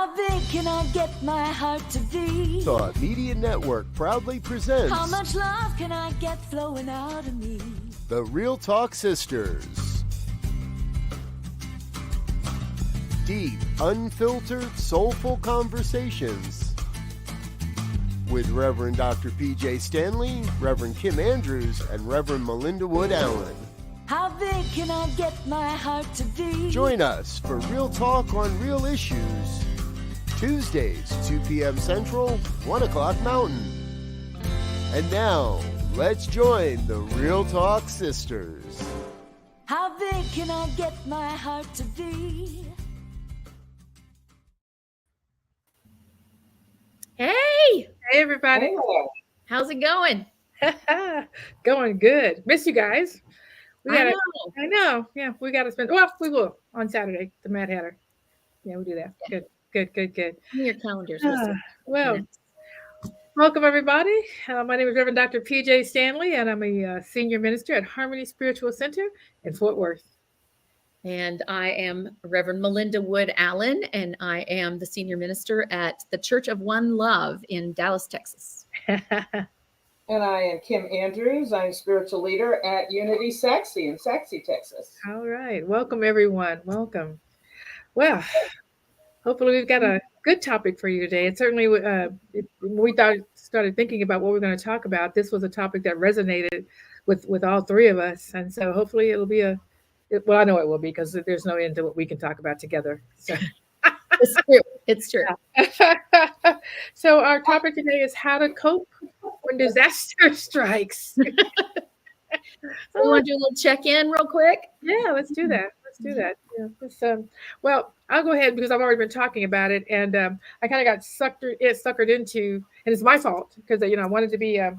How big can I get my heart to be? Thought Media Network proudly presents How much love can I get flowing out of me? The Real Talk Sisters. Deep, unfiltered, soulful conversations with Reverend Dr. Pjae Stanley, Reverend Kim Andrews, and Reverend Melinda Wood Allen. How big can I get my heart to be? Join us for Real Talk on Real Issues. Tuesdays, 2 p.m. Central, 1 o'clock Mountain. And now, let's join the Real Talk Sisters. How big can I get my heart to be? Hey! Hey, everybody. Hello. How's it going? Going good. Miss you guys. I know. Yeah, we got to spend. Well, we will on Saturday. The Mad Hatter. Yeah, we'll do that. Yeah. Good. Your calendars. Well, welcome everybody. My name is Reverend Dr. Pjae Stanley, and I'm a senior minister at Harmony Spiritual Center in Fort Worth. And I am Reverend Melinda Wood Allen, and I am the senior minister at the Church of One Love in Dallas, Texas. And I am Kim Andrews. I'm spiritual leader at Unity Saxy in Saxy, Texas. All right. Welcome, everyone. Welcome. Well, hopefully we've got a good topic for you today. And certainly we started thinking about what we're going to talk about. This was a topic that resonated with all three of us. And so hopefully it'll be well, I know it will be because there's no end to what we can talk about together. So. It's true. So our topic today is how to cope when disaster strikes. So you want to do a little check-in real quick? Yeah, let's do that. Yeah, well, I'll go ahead because I've already been talking about it, and I kind of got suckered into, and it's my fault because I wanted to be a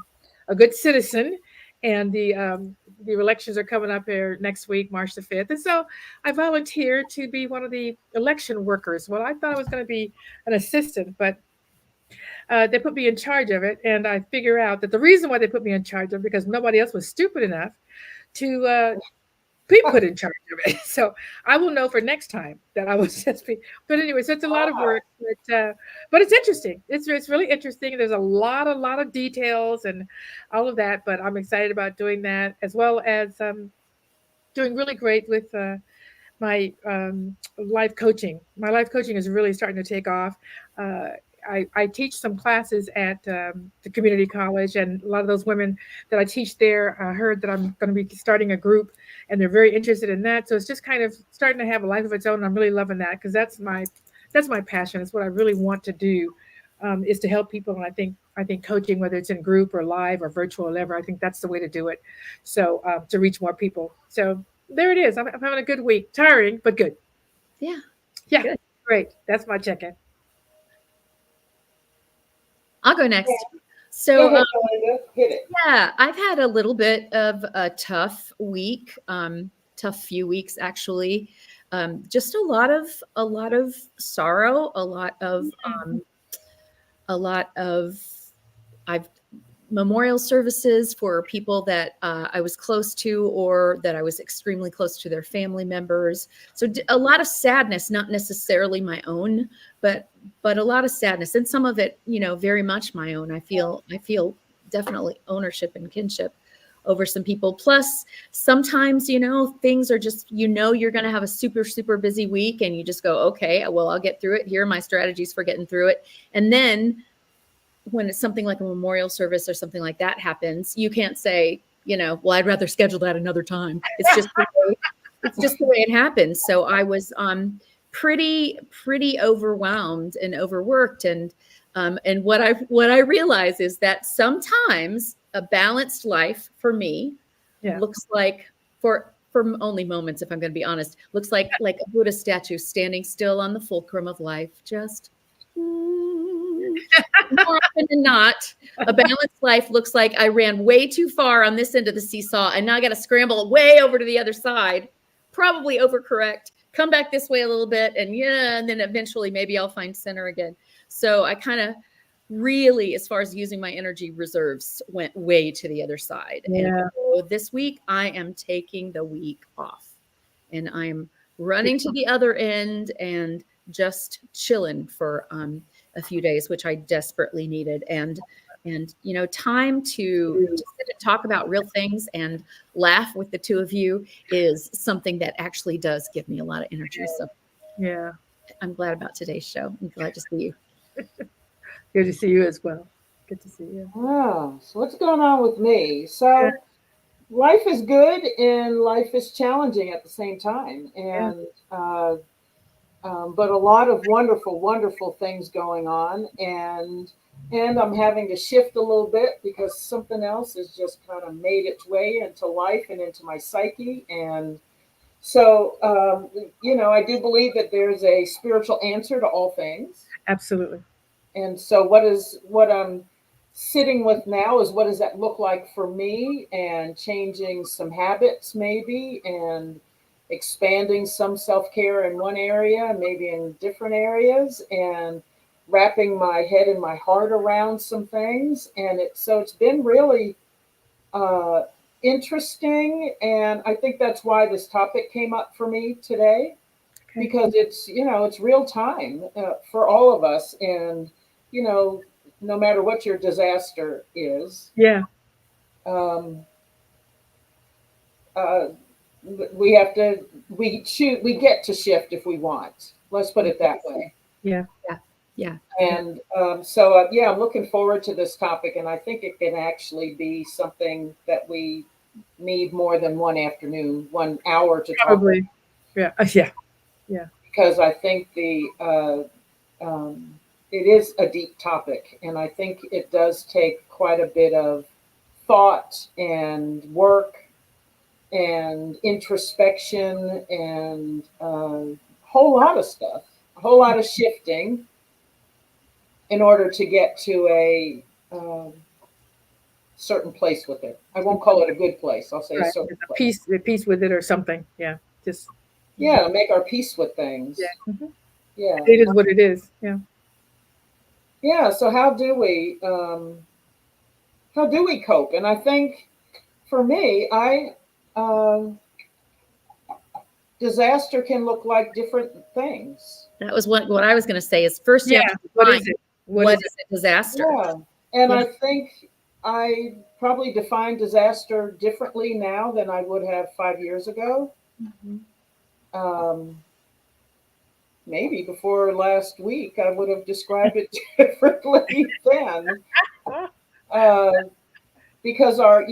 good citizen, and the elections are coming up here next week, March the 5th. And so I volunteered to be one of the election workers. Well, I thought I was going to be an assistant, but they put me in charge of it. And I figure out that the reason why they put me in charge of it because nobody else was stupid enough to be put in charge of it. So I will know for next time that I was just be. But anyway, so it's a lot of work, but it's interesting. It's really interesting. There's a lot of details and all of that. But I'm excited about doing that as well as doing really great with my life coaching. My life coaching is really starting to take off. I teach some classes at the community college, and a lot of those women that I teach there heard that I'm going to be starting a group, and they're very interested in that. So it's just kind of starting to have a life of its own. And I'm really loving that because that's my passion. It's what I really want to do, is to help people. And I think coaching, whether it's in group or live or virtual or whatever, I think that's the way to do it. So to reach more people. So there it is. I'm having a good week. Tiring, but good. Yeah. Good. Great. That's my check-in. I'll go next. Go So, ahead, Melinda. Hit it. yeah, I've had a little bit of a tough week, tough few weeks actually. Just a lot of sorrow, a lot of I've memorial services for people that I was close to or that I was extremely close to their family members. So a lot of sadness, not necessarily my own, but a lot of sadness, and some of it, very much my own. I feel definitely ownership and kinship over some people. Plus, sometimes, things are just, you're going to have a super, super busy week and you just go, okay, well, I'll get through it. Here are my strategies for getting through it. And then when it's something like a memorial service or something like that happens, you can't say, well, I'd rather schedule that another time. It's just the way it happens. So I was pretty overwhelmed and overworked, and what I realize is that sometimes a balanced life for me looks like, for only moments, if I'm going to be honest, looks like a Buddha statue standing still on the fulcrum of life, just more often than not, a balanced life looks like I ran way too far on this end of the seesaw, and now I got to scramble way over to the other side, probably overcorrect, come back this way a little bit, and then eventually maybe I'll find center again. So I kind of really, as far as using my energy reserves, went way to the other side. Yeah. And so this week I am taking the week off, and I'm running to the other end and just chilling for a few days, which I desperately needed. And time to sit and talk about real things and laugh with the two of you is something that actually does give me a lot of energy. So Yeah. I'm glad about today's show. I'm glad to see you. Good to see you as well. Good to see you. Oh, so what's going on with me? Yeah. So life is good and life is challenging at the same time. Yeah. And, but a lot of wonderful, wonderful things going on. And I'm having to shift a little bit because something else has just kind of made its way into life and into my psyche. And so, I do believe that there's a spiritual answer to all things. Absolutely. And so what I'm sitting with now is what does that look like for me, and changing some habits maybe, and expanding some self-care in one area, maybe in different areas, and wrapping my head and my heart around some things. And it's been really uh, interesting. And I think that's why this topic came up for me today, Okay. because it's real time for all of us. And you know no matter what your disaster is, Yeah. um, uh, we get to shift if we want, let's put it that way. Yeah. Yeah. And yeah, I'm looking forward to this topic, and I think it can actually be something that we need more than one afternoon, 1 hour to talk about, Probably. Yeah. Yeah. Yeah. because I think it is a deep topic, and I think it does take quite a bit of thought and work and introspection and a whole lot of stuff, a whole lot of shifting in order to get to a certain place with it. I won't call it a good place. I'll say a Right. certain There's place. a peace with it or something. Yeah. Just. Yeah, to make our peace with things. Yeah. Mhm. Yeah. It is what it is. Yeah. Yeah. So how do we cope? And I think for me, disaster can look like different things. That was what I was going to say is first you Yeah. have to What define is it? what is is a disaster. Yeah. And Yeah. I think I probably define disaster differently now than I would have 5 years ago. Mhm. Um, Maybe before last week, I would have described it differently then. Uh, because our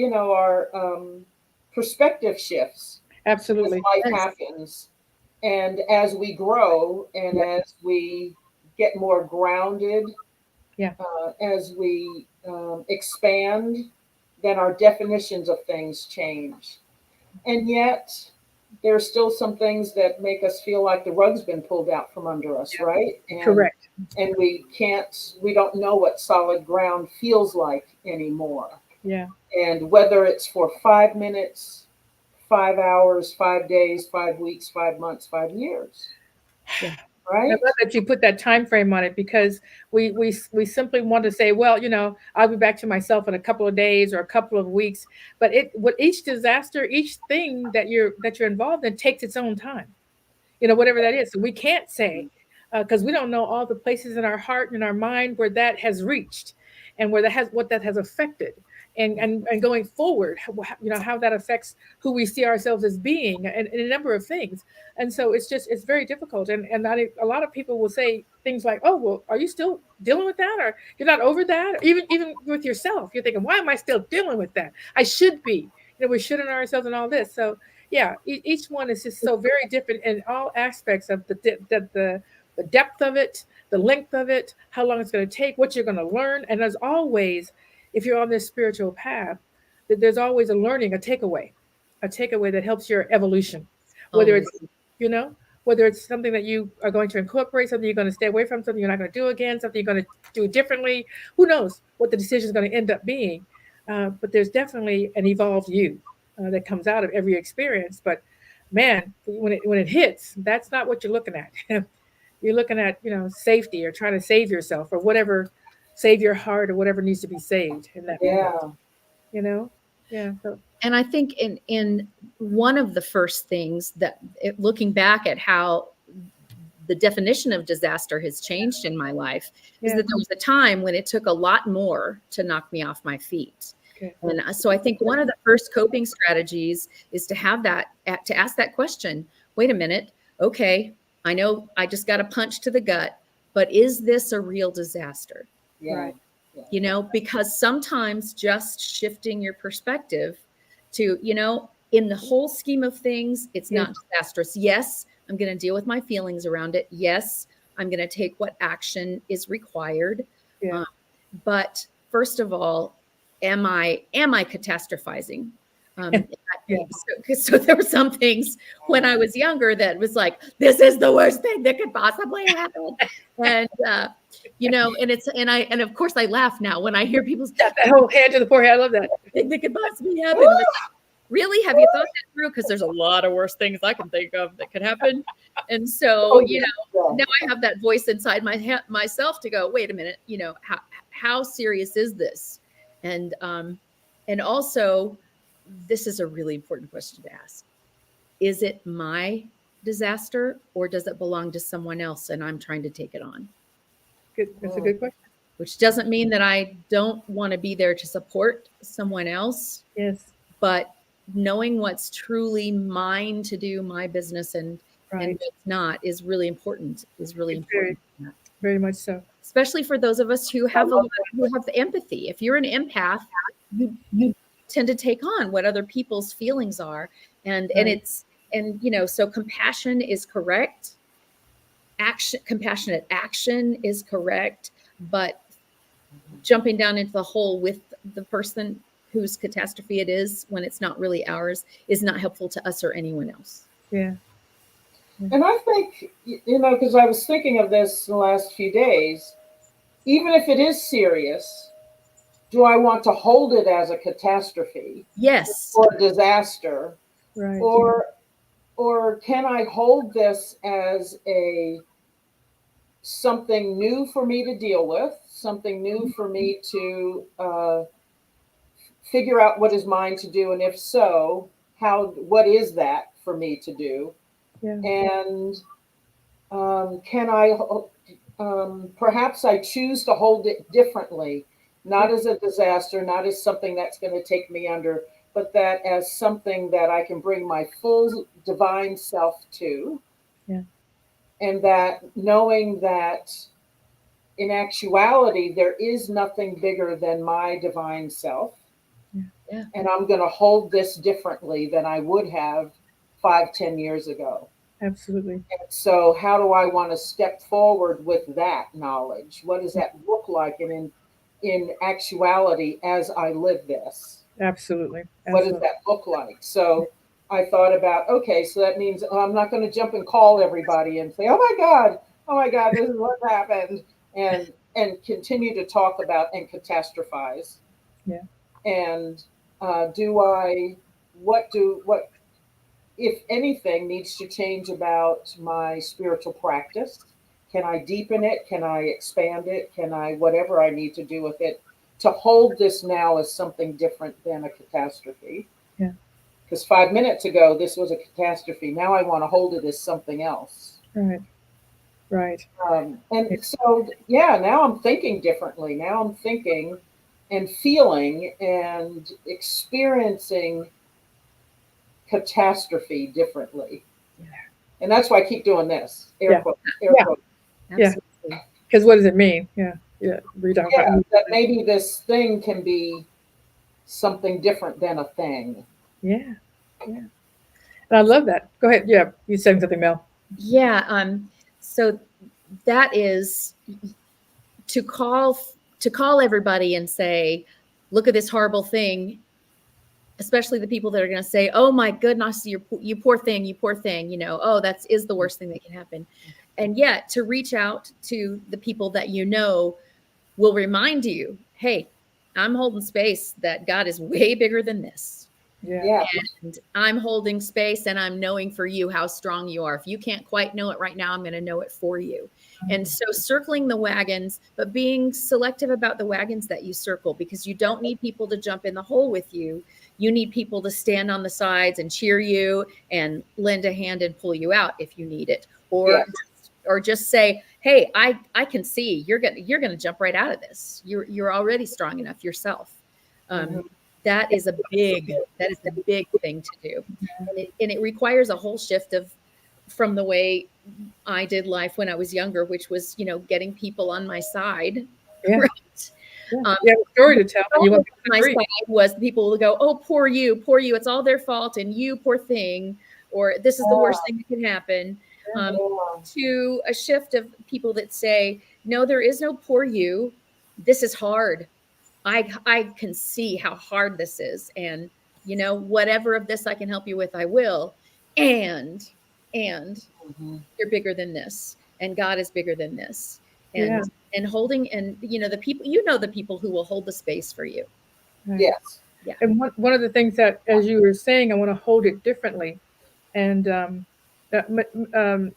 perspective shifts as Absolutely. life Yes. happens, and as we grow, and as we get more grounded, Yeah. as we expand, then our definitions of things change. And yet, there are still some things that make us feel like the rug's been pulled out from under us, right? Correct. And we don't know what solid ground feels like anymore. Yeah. And whether it's for 5 minutes, 5 hours, 5 days, 5 weeks, 5 months, 5 years, Yeah. I right? love that you put that time frame on it, because we simply want to say, well, I'll be back to myself in a couple of days or a couple of weeks. But each disaster, each thing that you're involved in takes its own time. Whatever that is. So we can't say, because we don't know all the places in our heart and our mind where that has reached, and what that has affected, and going forward, how that affects who we see ourselves as being, and a number of things. And so it's very difficult. And a lot of people will say things like, oh, well, are you still dealing with that, or you're not over that? Or even with yourself, you're thinking, why am I still dealing with that? I should be. We're shooting ourselves and all this. So yeah, each one is just so very different in all aspects of the depth of it, the length of it, how long it's going to take, what you're going to learn. And there's always, if you're on this spiritual path, that there's always a learning, a takeaway that helps your evolution. Whether it's, whether it's something that you are going to incorporate, something you're going to stay away from, something you're not going to do again, something you're going to do differently. Who knows what the decision is going to end up being? But there's definitely an evolved you that comes out of every experience. But man, when it hits, that's not what you're looking at. You're looking at, safety, or trying to save yourself, or whatever, save your heart, or whatever needs to be saved in that moment. Yeah. Yeah. So, And I think in one of the first things that looking back at how the definition of disaster has changed in my life, is Yeah. that there was a time when it took a lot more to knock me off my feet. Okay. And so I think one of the first coping strategies is to have that, to ask that question, wait a minute, okay, I know I just got a punch to the gut, but is this a real disaster? Yeah. Right. You know, because sometimes just shifting your perspective to, you know, in the whole scheme of things, it's not disastrous. Yes, I'm going to deal with my feelings around it. Yes, I'm going to take what action is required. Yeah. But first of all, am I catastrophizing? Yeah. So there were some things when I was younger that was like, this is the worst thing that could possibly happen. And, you know, and of course I laugh now when I hear people say That whole hand to the forehead. I love that. that could possibly happen. And it's like, really? Have you thought that through? Because there's a lot of worse things I can think of that could happen. And so, you know, now I have that voice inside myself to go, wait a minute, you know, how serious is this? And also, this is a really important question to ask. Is it my disaster or does it belong to someone else and I'm trying to take it on? Good. That's a good question. Which doesn't mean that I don't want to be there to support someone else. Yes. But knowing what's truly mine to do, my business, and what's not is really important. Very much so. Especially for those of us who have the empathy. If you're an empath, you tend to take on what other people's feelings are, and you know, so compassion is correct. Compassionate action is correct, but jumping down into the hole with the person whose catastrophe it is when it's not really ours is not helpful to us or anyone else. Yeah. And I think, you know, because I was thinking of this in the last few days, even if it is serious, do I want to hold it as a catastrophe? Yes. Or a disaster? Right. Or can I hold this as something new for me to deal with, something new for me to figure out what is mine to do, and if so, what is that for me to do? Yeah. And can I perhaps I choose to hold it differently, not as a disaster, not as something that's going to take me under, but that as something that I can bring my full divine self to. Yeah. And that knowing that in actuality, there is nothing bigger than my divine self. Yeah. And I'm going to hold this differently than I would have 5-10 years ago. Absolutely. And so how do I want to step forward with that knowledge? What does that look like in actuality as I live this? Absolutely. What does that look like? So I thought about, okay, so that means I'm not going to jump and call everybody and say, oh my God, this is what happened. And continue to talk about and catastrophize. Yeah. And what if anything needs to change about my spiritual practice? Can I deepen it? Can I expand it? Can I, whatever I need to do with it, to hold this now as something different than a catastrophe? Yeah. Because 5 minutes ago, this was a catastrophe. Now I want to hold it as something else. Right. Right. And so, yeah, now I'm thinking differently. Now I'm thinking and feeling and experiencing catastrophe differently. Yeah. And that's why I keep doing this. Air quotes. Yeah. Because what does it mean? Yeah. Yeah. That maybe this thing can be something different than a thing. Yeah. Yeah. And I love that. Go ahead. Yeah. You said something, Mel. Yeah. So that is to call everybody and say, look at this horrible thing, especially the people that are going to say, oh my goodness, you poor thing, you know, oh, that is the worst thing that can happen. And yet to reach out to the people that you know will remind you, hey, I'm holding space that God is way bigger than this. Yeah. And I'm holding space and I'm knowing for you how strong you are. If you can't quite know it right now, I'm going to know it for you. And so circling the wagons, but being selective about the wagons that you circle, because you don't need people to jump in the hole with you. You need people to stand on the sides and cheer you and lend a hand and pull you out if you need it, or or just say, hey, I can see you're gonna jump right out of this. You're already strong enough yourself. That is a big thing to do, and it requires a whole shift from the way I did life when I was younger, which was, getting people on my side. Yeah. Right. Yeah. You have a story to tell. And you want my side was people will go, oh, poor you, it's all their fault, and you, poor thing, or this is the worst thing that can happen. To a shift of people that say, no, there is no poor you. This is hard. I can see how hard this is. And, whatever of this I can help you with, I will. And you're bigger than this. And God is bigger than this. And holding, and, the people who will hold the space for you. Right. Yes. Yeah. And one of the things that, as you were saying, I want to hold it differently. And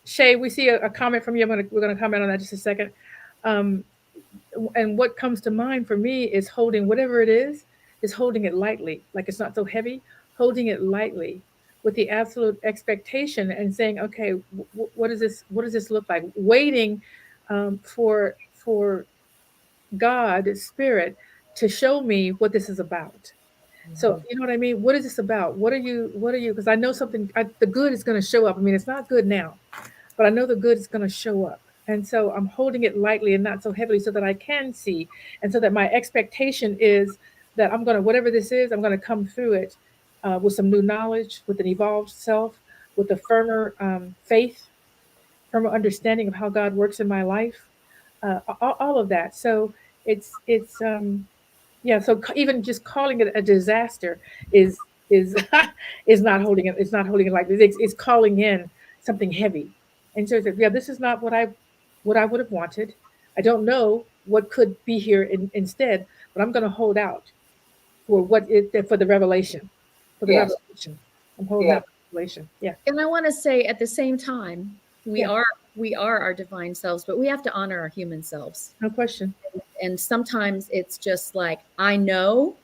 Shay, we see a comment from you. We're going to comment on that just a second. And what comes to mind for me is holding whatever it is holding it lightly, like it's not so heavy, holding it lightly with the absolute expectation and saying, okay, what does this look like? Waiting for God, Spirit, to show me what this is about. So, you know what I mean? What is this about? What are you, because I know something, the good is going to show up. I mean, it's not good now, but I know the good is going to show up. And so I'm holding it lightly and not so heavily so that I can see. And so that my expectation is that whatever this is, I'm going to come through it with some new knowledge, with an evolved self, with a firmer faith, firmer understanding of how God works in my life, all of that. So so even just calling it a disaster is is not holding it. It's not holding it like this. It's calling in something heavy. And so this is not what I would have wanted. I don't know what could be here instead, but I'm going to hold out for for the revelation. For the revelation. I'm holding out for the revelation. Yeah. And I want to say at the same time, we are our divine selves, but we have to honor our human selves. No question. And sometimes it's just like, I know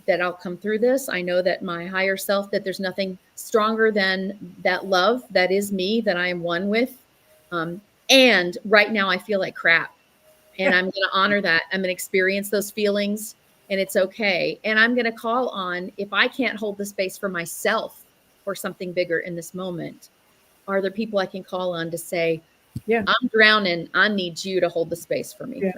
that I'll come through this. I know that my higher self, that there's nothing stronger than that love that is me, that I am one with. And right now I feel like crap, and I'm going to honor that. I'm going to experience those feelings, and it's okay. And I'm going to call on, if I can't hold the space for myself or something bigger in this moment, are there people I can call on to say, I'm drowning. I need you to hold the space for me.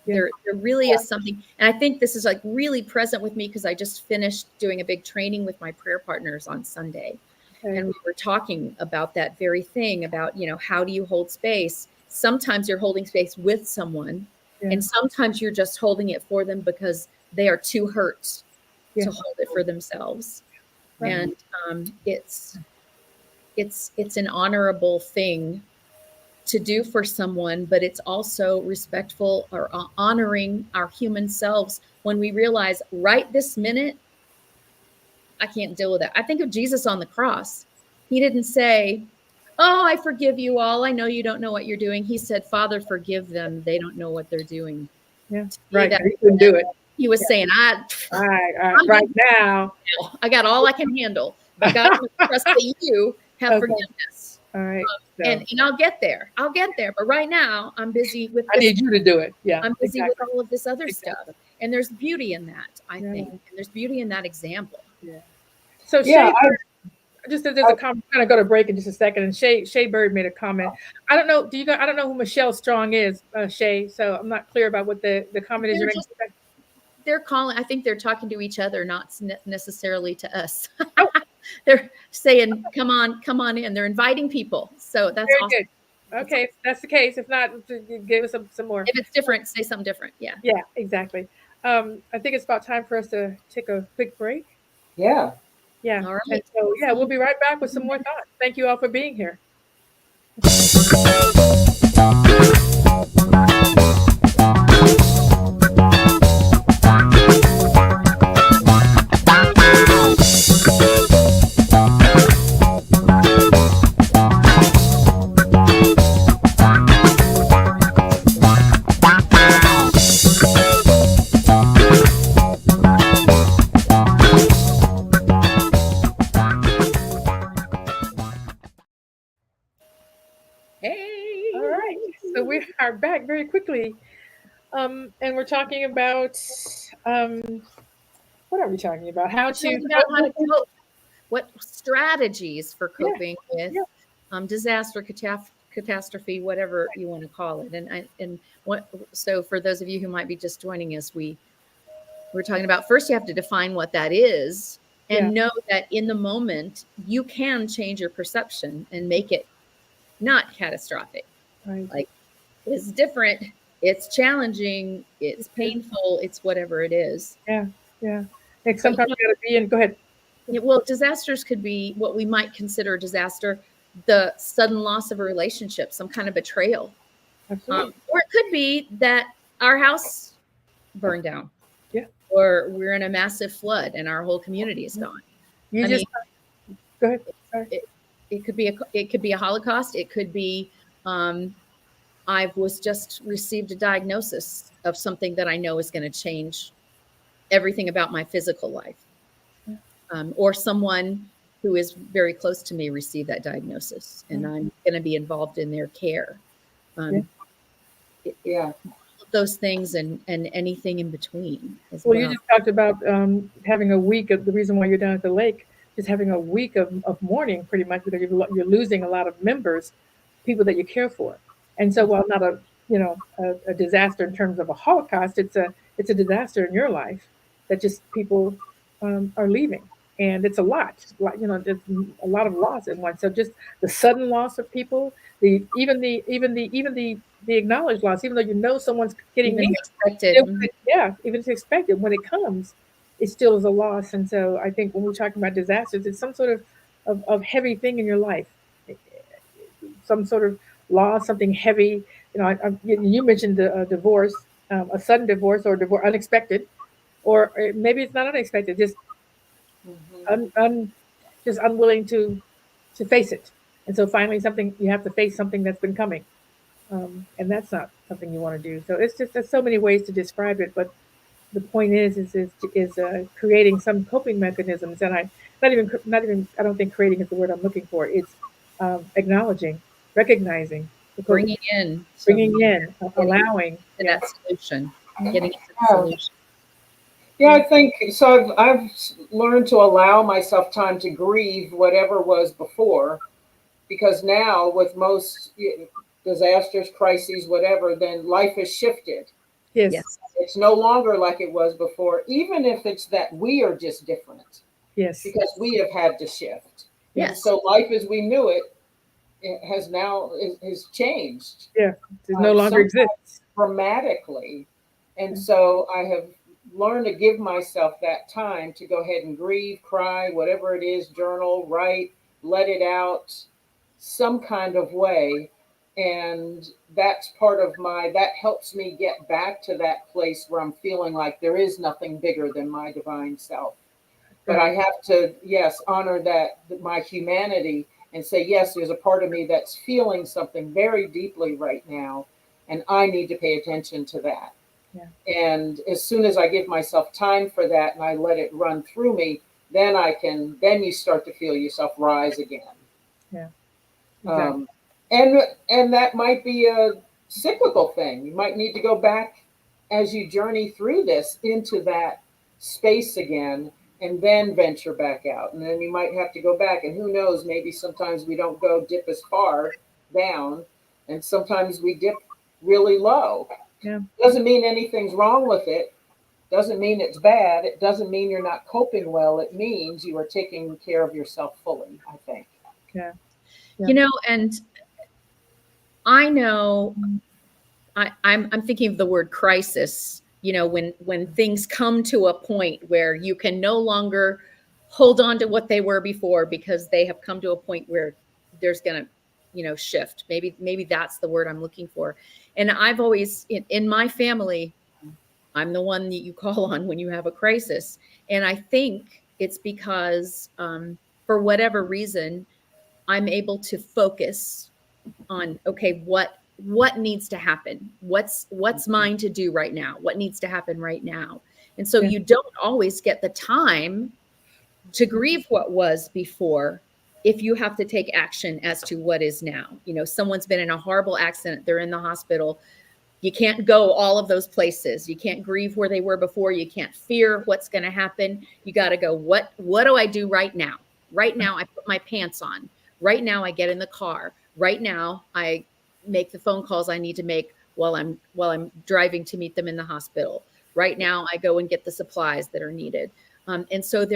There really is something. And I think this is like really present with me because I just finished doing a big training with my prayer partners on Sunday. Okay. And we were talking about that very thing about, how do you hold space? Sometimes you're holding space with someone, and sometimes you're just holding it for them because they are too hurt to hold it for themselves. Right. And it's an honorable thing to do for someone, but it's also respectful or honoring our human selves when we realize right this minute, I can't deal with that. I think of Jesus on the cross. He didn't say, oh, I forgive you all. I know you don't know what you're doing. He said, Father, forgive them. They don't know what they're doing. Yeah, right. He couldn't do it. He was saying, right now, I got all I can handle. But God, I trust that you have forgiveness. All right. And I'll get there. But right now I'm busy with I need you to do it. Yeah. I'm busy with all of this other stuff. And there's beauty in that, I think. And there's beauty in that example. Yeah. So Shay, there's a comment. I'm gonna go to break in just a second. And Shay Bird made a comment. I don't know. I don't know who Michelle Strong is, Shay. So I'm not clear about what the comment is. They're calling. I think they're talking to each other, not necessarily to us. They're saying, come on in. They're inviting people. So that's very awesome. Good. Okay, if that's the case. If not, give us some more. If it's different, say something different. Yeah. Yeah, exactly. I think it's about time for us to take a quick break. Yeah. Yeah. All right. And so, we'll be right back with some more thoughts. Thank you all for being here. Hey. All right. So we are back very quickly. And we're talking about what are we talking about? How We're to talking about how to cope. cope. What strategies for Yeah, coping with yeah, disaster, catastrophe, whatever you want to call it. And what? So for those of you who might be just joining us, we're talking about first you have to define what that is yeah. and know that in the moment you can change your perception and make it not catastrophic. Right. Like it's different, it's challenging, it's painful, it's whatever it is. Yeah, yeah. Like But you sometimes know, you gotta be in. Go ahead. well, disasters could be what we might consider a disaster, the sudden loss of a relationship, some kind of betrayal. Absolutely. Or it could be that our house burned down, Yeah. or we're in a massive flood and our whole community is gone. You I just mean, go ahead. Sorry. it could be a Holocaust. It could be I was just received a diagnosis of something that I know is going to change everything about my physical life, or someone who is very close to me received that diagnosis, and I'm going to be involved in their care. Um, Yeah. those things and anything in between as Well, well. you just talked about having a week of the reason why you're down at the lake, just having a week of mourning, pretty much, because you're losing a lot of members, people that you care for. And so, while not a disaster in terms of a Holocaust, it's a disaster in your life that just people are leaving, and it's a lot. There's a lot of loss in one. So just the sudden loss of people, the acknowledged loss, even though you know someone's getting Even near. expected. Yeah, even if it's expected, when it comes, it still is a loss. And so I think when we're talking about disasters, it's some sort of heavy thing in your life, some sort of loss, something heavy. You mentioned a divorce, a sudden divorce, or divorce unexpected, or maybe it's not unexpected, just Mhm. just unwilling to face it. And so finally, something you have to face something that's been coming, and that's not something you want to do. So it's just there's so many ways to describe it, but the point is creating some coping mechanisms, and I not even I don't think creating is the word I'm looking for. It's acknowledging, recognizing, Bringing in bringing some, in, getting allowing. to Yeah, that solution, getting into the Yeah. solution. Yeah, I think so. I've learned to allow myself time to grieve whatever was before, because now with most disasters, crises, whatever, then life has shifted. yes, Yes, It's no longer like it was before, even if it's that we are just different, yes, because we have had to shift. And yes, so life as we knew it has now has changed, yeah. It no longer sometimes exists. dramatically. And Yeah, so I have learned to give myself that time to go ahead and grieve, cry, whatever it is, journal, write, let it out some kind of way. And that's part of that helps me get back to that place where I'm feeling like there is nothing bigger than my divine self. But right. I have to, yes, honor my humanity, and say, yes, there's a part of me that's feeling something very deeply right now, and I need to pay attention to that. Yeah, And as soon as I give myself time for that and I let it run through me, then you start to feel yourself rise again. yeah, exactly. Um, and that might be a cyclical thing. You might need to go back as you journey through this into that space again, and then venture back out. And then you might have to go back, and who knows, maybe sometimes we don't go dip as far down, and sometimes we dip really low. Yeah, Doesn't mean anything's wrong with it. Doesn't mean it's bad. It doesn't mean you're not coping well. It means you are taking care of yourself fully, I think. yeah, yeah, and I know I'm thinking of the word crisis. When things come to a point where you can no longer hold on to what they were before because they have come to a point where there's going to, shift. Maybe that's the word I'm looking for. And I've always in my family, I'm the one that you call on when you have a crisis. And I think it's because for whatever reason, I'm able to focus on, okay, what needs to happen, what's mine to do right now, what needs to happen right now. And so yeah, you don't always get the time to grieve what was before, if you have to take action as to what is now. Someone's been in a horrible accident, they're in the hospital. You can't go all of those places. You can't grieve where they were before. You can't fear what's going to happen. You got to go, what do I do right now? Right now, I put my pants on. Right now, I get in the car. Right now, I make the phone calls I need to make while I'm driving to meet them in the hospital. Right now, I go and get the supplies that are needed. And so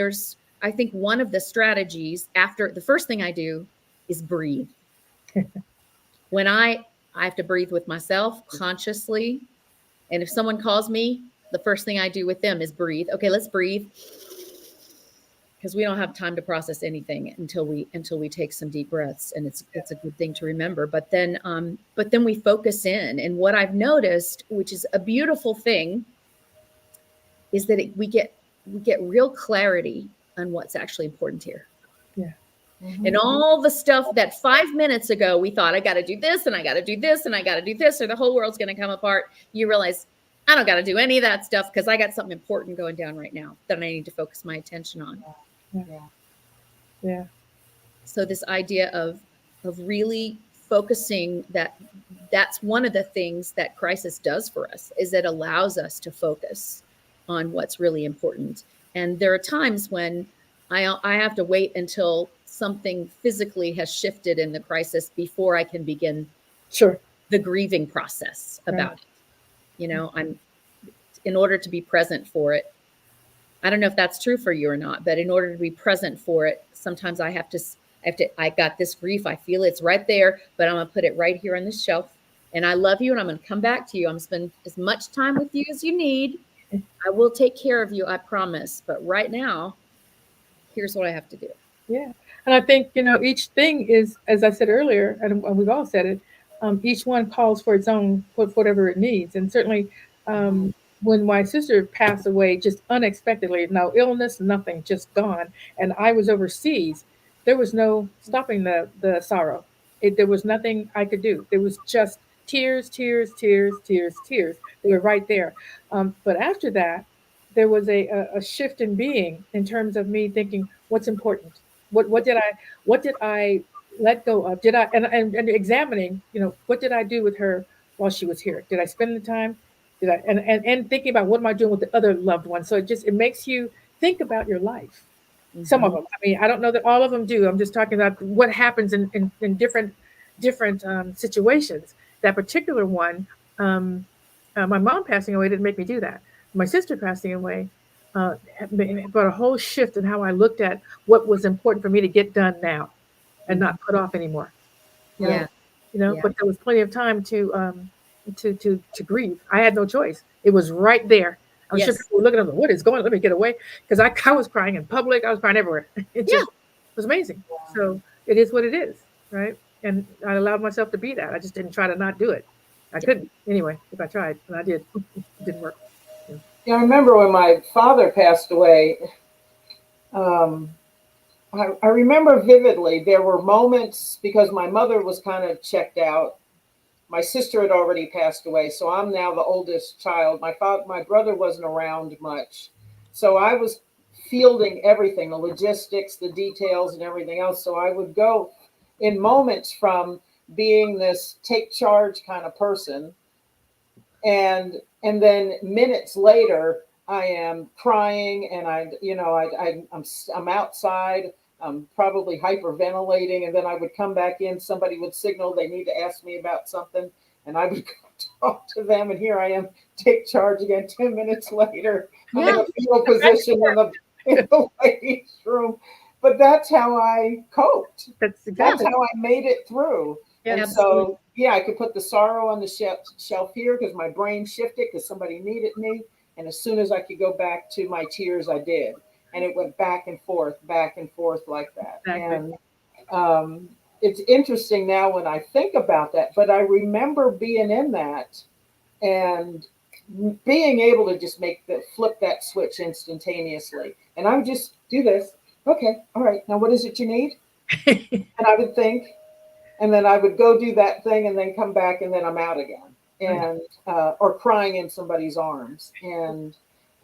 I think one of the strategies after the first thing I do is breathe. When I have to breathe with myself consciously. And if someone calls me, the first thing I do with them is breathe. Okay, let's breathe. Because we don't have time to process anything until we take some deep breaths. And it's a good thing to remember. But then we focus in. And what I've noticed, which is a beautiful thing, is that we get real clarity on what's actually important here. Yeah. Mm-hmm. And all the stuff that 5 minutes ago we thought, I got to do this and I got to do this and I got to do this or the whole world's going to come apart. You realize I don't got to do any of that stuff because I got something important going down right now that I need to focus my attention on. Yeah. So this idea of really focusing, that's one of the things that crisis does for us, is it allows us to focus on what's really important. And there are times when I have to wait until something physically has shifted in the crisis before I can begin the grieving process about it. I'm in order to be present for it. I don't know if that's true for you or not, but in order to be present for it, sometimes I got this grief. I feel it's right there, but I'm going to put it right here on this shelf. And I love you. And I'm going to come back to you. I'm going to spend as much time with you as you need. I will take care of you. I promise. But right now, here's what I have to do. Yeah. And I think, each thing is, as I said earlier, and we've all said it, each one calls for its own, whatever it needs. And certainly when my sister passed away, just unexpectedly, no illness, nothing, just gone. And I was overseas. There was no stopping the sorrow. There was nothing I could do. There was just tears, tears, tears, tears, tears. They were right there. But after that, there was a shift in being in terms of me thinking, what's important? What did I let go of? Did I and examining, what did I do with her while she was here? Did I spend the time? Did I and thinking about what am I doing with the other loved ones? So it makes you think about your life. Mm-hmm. Some of them. I mean, I don't know that all of them do. I'm just talking about what happens in different situations. That particular one, my mom passing away didn't make me do that. My sister passing away brought a whole shift in how I looked at what was important for me to get done now and not put off anymore. Yeah. But there was plenty of time to grieve. I had no choice. It was right there. I'm sure people were looking at me, what is going on? Let me get away. Because I was crying in public. I was crying everywhere. It was amazing. So it is what it is, right? And I allowed myself to be that. I just didn't try to not do it. I couldn't anyway, if I tried, and I did. It didn't work. Yeah, I remember when my father passed away, I remember vividly, there were moments because my mother was kind of checked out. My sister had already passed away, so I'm now the oldest child. My brother wasn't around much. So I was fielding everything, the logistics, the details, and everything else. So I would go in moments from being this take charge kind of person, and then minutes later I am crying, and I'm outside, I'm probably hyperventilating, and then I would come back in, somebody would signal they need to ask me about something, and I would talk to them, and here I am, take charge again 10 minutes later. I'm in a fetal position in the ladies' room. But that's how I coped. That's how I made it through. Yeah, and absolutely. So, I could put the sorrow on the shelf here because my brain shifted because somebody needed me. And as soon as I could go back to my tears, I did. And it went back and forth like that. Exactly. And it's interesting now when I think about that. But I remember being in that and being able to just flip that switch instantaneously. And I would just do this. Okay, all right. Now, what is it you need? And I would think, and then I would go do that thing, and then come back, and then I'm out again, and or crying in somebody's arms, and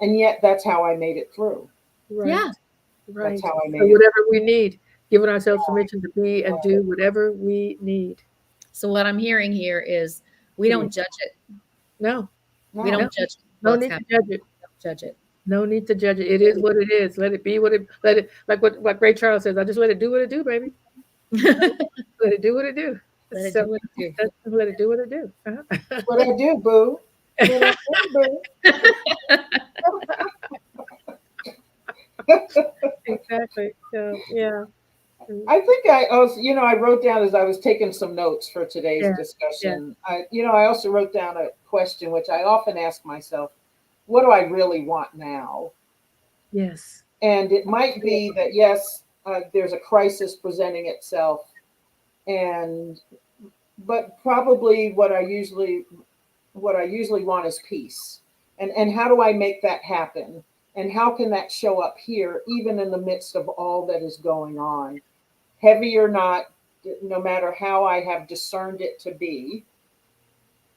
yet that's how I made it through. Right. Yeah, right. That's how I made it. Whatever we need, giving ourselves permission to be and do whatever we need. So what I'm hearing here is we don't judge it. No, We No. don't judge no what's need to happening. judge it. Don't judge it. No need to judge it. It is what it is. Let it be what it. Let it like what Ray Charles says. I just let it do what it do, baby. Let it do what it do. Let it So do what it do. let it do what it do. Uh-huh. That's what I do, boo. That's what I do, boo. Exactly. So yeah. I think I also, I wrote down as I was taking some notes for today's Yeah, discussion. I also wrote down a question which I often ask myself: what do I really want now? Yes. And it might be that yes, there's a crisis presenting itself, but probably what I usually want is peace. And how do I make that happen? And how can that show up here, even in the midst of all that is going on? Heavy or not, no matter how I have discerned it to be,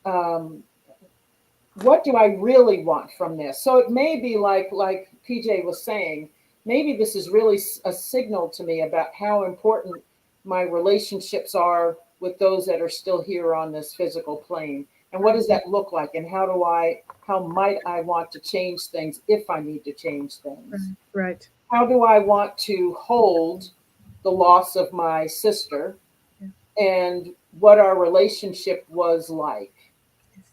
what do I really want from this? So it may be like Pjae was saying, maybe this is really a signal to me about how important my relationships are with those that are still here on this physical plane. And what does that look like? And how might I want to change things if I need to change things? Right. How do I want to hold the loss of my sister, and what our relationship was like?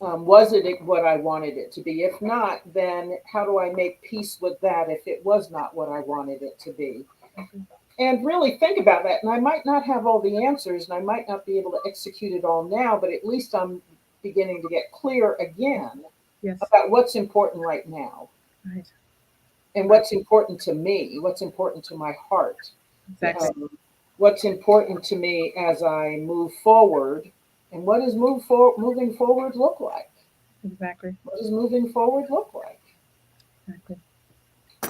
Was it what I wanted it to be? If not, then how do I make peace with that if it was not what I wanted it to be? And really think about that. And I might not have all the answers, and I might not be able to execute it all now, but at least I'm beginning to get clear again about what's important right now. Right. And what's important to me, what's important to my heart. Exactly. What's important to me as I move forward, and what does moving forward look like? Exactly. What does moving forward look like? Exactly.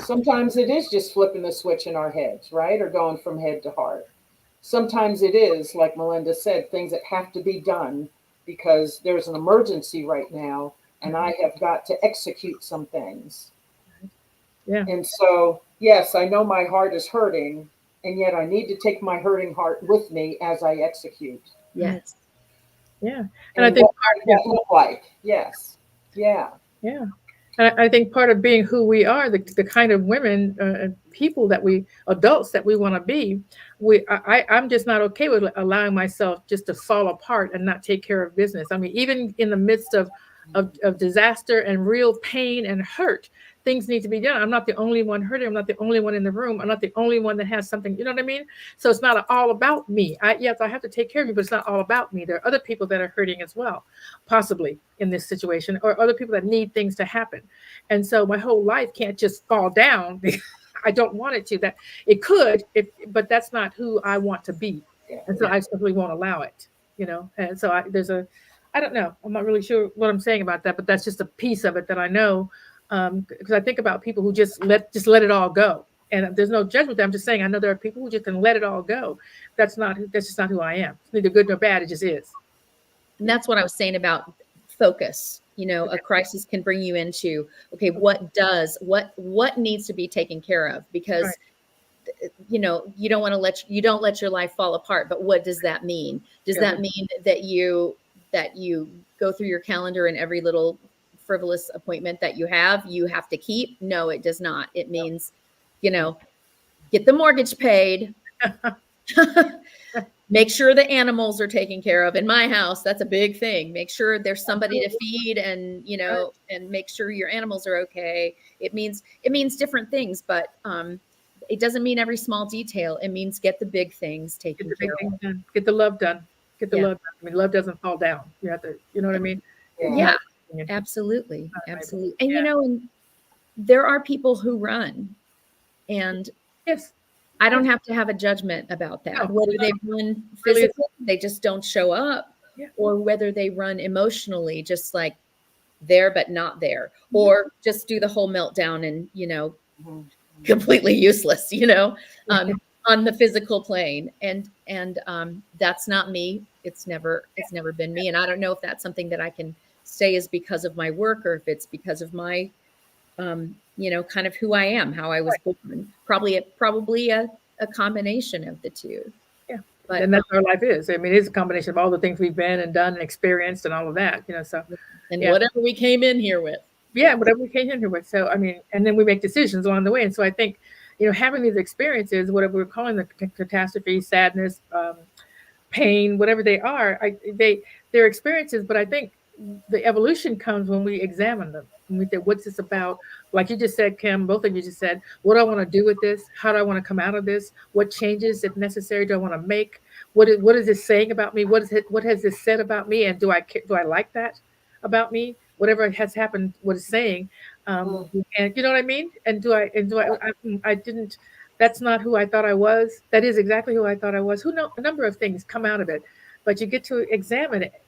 Sometimes it is just flipping the switch in our heads, right? Or going from head to heart. Sometimes it is, like Melinda said, things that have to be done because there's an emergency right now, and I have got to execute some things. Yeah. And so, yes, I know my heart is hurting, and yet I need to take my hurting heart with me as I execute. Yes. Yeah. And I think what does that look like? Yes. Yeah. Yeah. And I think part of being who we are, the kind of women, people adults that we want to be, I'm just not okay with allowing myself just to fall apart and not take care of business. I mean, even in the midst of disaster and real pain and hurt, things need to be done. I'm not the only one hurting. I'm not the only one in the room. I'm not the only one that has something. You know what I mean? So it's not all about me. Yes, I have to take care of me, but it's not all about me. There are other people that are hurting as well, possibly in this situation, or other people that need things to happen. And so my whole life can't just fall down. I don't want it to. That it could, but that's not who I want to be. And so I simply won't allow it. And so I don't know. I'm not really sure what I'm saying about that, but that's just a piece of it that I know. Because I think about people who just let it all go, and there's no judgment there. I'm just saying I know there are people who just can let it all go. That's just not who I am. It's neither good nor bad. It just is. And that's what I was saying about focus. A crisis can bring you into, okay, what needs to be taken care of? Because you don't want to you don't let your life fall apart. But what does that mean? Does that mean that you go through your calendar and every little frivolous appointment that you have to keep? No, it does not. It means, get the mortgage paid. Make sure the animals are taken care of. In my house, that's a big thing. Make sure there's somebody to feed and, and make sure your animals are okay. It means different things, but it doesn't mean every small detail. It means get the big things taken care of. Done. Get the love done. Get the love done. I mean, love doesn't fall down. You have to, you know what I mean? Yeah, absolutely. Absolutely. And, and there are people who run, and yes, I don't have to have a judgment about that. Whether they run physically, they just don't show up, or whether they run emotionally, just like there but not there, or just do the whole meltdown and completely useless, on the physical plane. And that's not me. It's never been me. And I don't know if that's something that I can say is because of my work, or if it's because of my kind of who I am, how I was born. Probably a combination of the two. Yeah. But And that's our life is. I mean, it's a combination of all the things we've been and done and experienced and all of that, so. and Yeah. whatever we came in here with. Yeah, whatever we came in here with. So, I mean, and then we make decisions along the way. And so I think, having these experiences, whatever we're calling the catastrophe, sadness, pain, whatever they are, they're experiences. But I think the evolution comes when we examine them. When we say, what's this about? Like you just said, Kim, both of you just said, what do I want to do with this? How do I want to come out of this? What changes, if necessary, do I want to make? What is this saying about me? What has this said about me? And do I like that about me? Whatever has happened, what it's saying, and you know what I mean? And I didn't. That's not who I thought I was. That is exactly who I thought I was. A number of things come out of it, but you get to examine it,